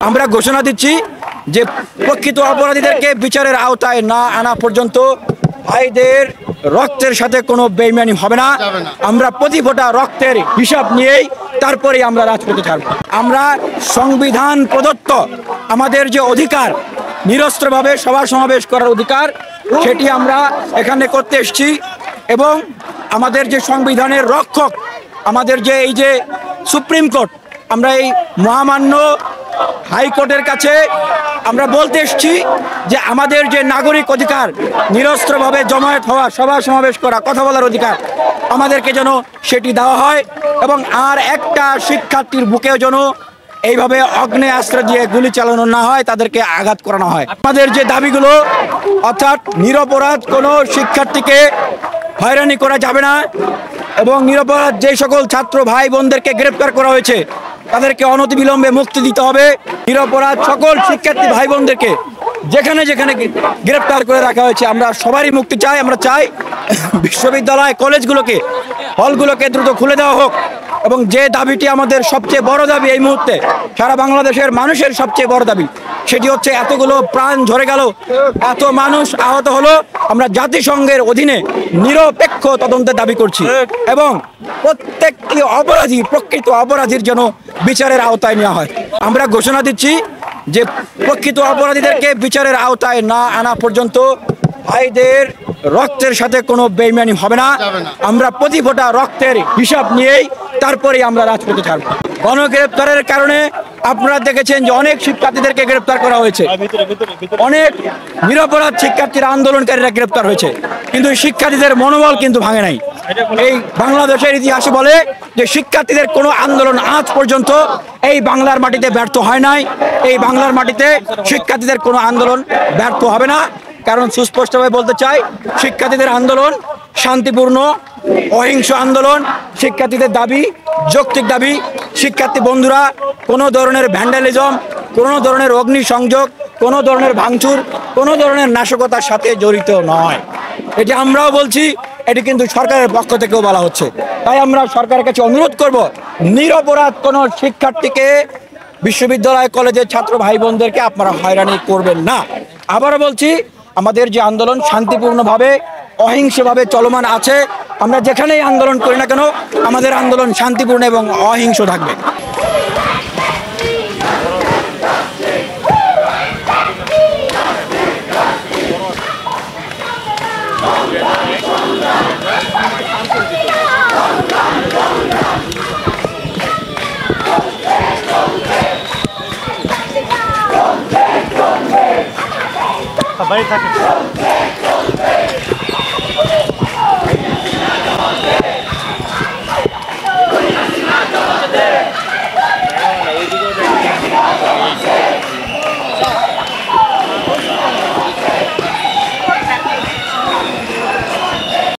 আমরা ঘোষণা দিচ্ছি যে প্রকৃত অপরাধীদেরকে বিচারের আওতায় না আনা পর্যন্ত ভাইদের রক্তের সাথে কোনো বেইমানি হবে না। আমরা প্রতি ফোঁটা রক্তের হিসাব নিয়েই তারপরে আমরা রাজপথে ছাড়ব। আমরা সংবিধান প্রদত্ত আমাদের যে অধিকার, নিরস্ত্রভাবে সভা সমাবেশ করার অধিকার, সেটি আমরা এখানে করতে এসেছি। এবং আমাদের যে সংবিধানের রক্ষক, আমাদের যে এই যে সুপ্রিম কোর্ট, আমরা এই মহামান্য হাইকোর্টের কাছে আমরা বলতে এসেছি যে আমাদের যে নাগরিক অধিকার, নিরস্ত্রভাবে জমায়েত হওয়া, সভা সমাবেশ করা, কথা বলার অধিকার, আমাদেরকে যেন সেটি দেওয়া হয় এবং আর একটা শিক্ষার্থীর বুকেও যেন এইভাবে অগ্নেয়াস্ত্র দিয়ে গুলি চালানো না হয়, তাদেরকে আঘাত করানো হয়। আমাদের যে দাবিগুলো, অর্থাৎ নিরপরাধ কোনো শিক্ষার্থীকে হয়রানি করা যাবে না এবং নিরপরাধ যে সকল ছাত্র ভাই বোনদেরকে গ্রেপ্তার করা হয়েছে তাদেরকে অনতিবিলম্বে মুক্তি দিতে হবে। নিরপরাধ সকল শিক্ষার্থী ভাই বোনদেরকে যেখানে যেখানে গ্রেপ্তার করে রাখা হয়েছে আমরা সবারই মুক্তি চাই। আমরা চাই বিশ্ববিদ্যালয় কলেজগুলোকে, হলগুলোকে দ্রুত খুলে দেওয়া হোক। এবং যে দাবিটি আমাদের সবচেয়ে বড় দাবি এই মুহূর্তে, সারা বাংলাদেশের মানুষের সবচেয়ে বড় দাবি, সেটি হচ্ছে এতগুলো প্রাণ ঝরে গেল, এত মানুষ আহত হলো, আমরা জাতিসংঘের অধীনে নিরপেক্ষ তদন্তের দাবি করছি এবং প্রত্যেকটি অপরাধী, প্রকৃত অপরাধীর যেন বিচারের আওতায় নেওয়া হয়। আমরা ঘোষণা দিচ্ছি যে প্রকৃত অপরাধীদেরকে বিচারের আওতায় না আনা পর্যন্ত ভাইদের রক্তের সাথে কোনো বেইমানি হবে না। আমরা প্রতি ফোঁটা রক্তের হিসাব নিয়েই তারপরে আমরা রাজপথে ছাড়ব। গণগ্রেপ্তারের কারণে আপনারা দেখেছেন যে অনেক শিক্ষার্থীদেরকে গ্রেপ্তার করা হয়েছে, অনেক নিরপরাধ শিক্ষার্থীরা, আন্দোলনকারীরা গ্রেপ্তার হয়েছে, কিন্তু শিক্ষার্থীদের মনোবল কিন্তু ভাঙে নাই। এই বাংলাদেশের ইতিহাসে বলে যে শিক্ষার্থীদের কোনো আন্দোলন আজ পর্যন্ত এই বাংলার মাটিতে ব্যর্থ হয় নাই। এই বাংলার মাটিতে শিক্ষার্থীদের কোনো আন্দোলন ব্যর্থ হবে না, কারণ সুস্পষ্টভাবে বলতে চাই, শিক্ষার্থীদের আন্দোলন শান্তিপূর্ণ, অহিংস আন্দোলন। শিক্ষার্থীদের দাবি যৌক্তিক দাবি। শিক্ষার্থী বন্ধুরা কোনো ধরনের ভ্যান্ডালিজম, কোনো ধরনের অগ্নিসংযোগ, কোনো ধরনের ভাঙচুর, কোনো ধরনের নাশকতার সাথে জড়িত নয়। এটি আমরাও বলছি, এটি কিন্তু সরকারের পক্ষ থেকেও বলা হচ্ছে। তাই আমরা সরকারের কাছে অনুরোধ করব, নিরপরাধ কোনো শিক্ষার্থীকে, বিশ্ববিদ্যালয় কলেজের ছাত্র ভাই বোনদেরকে আপনারা হয়রানি করবেন না। আবারও বলছি, আমাদের যে আন্দোলন শান্তিপূর্ণভাবে, অহিংসভাবে চলমান আছে। আমরা যেখানেই আন্দোলন করি না কেন, আমাদের আন্দোলন শান্তিপূর্ণ এবং অহিংস থাকবে। বাড়ি থাকে।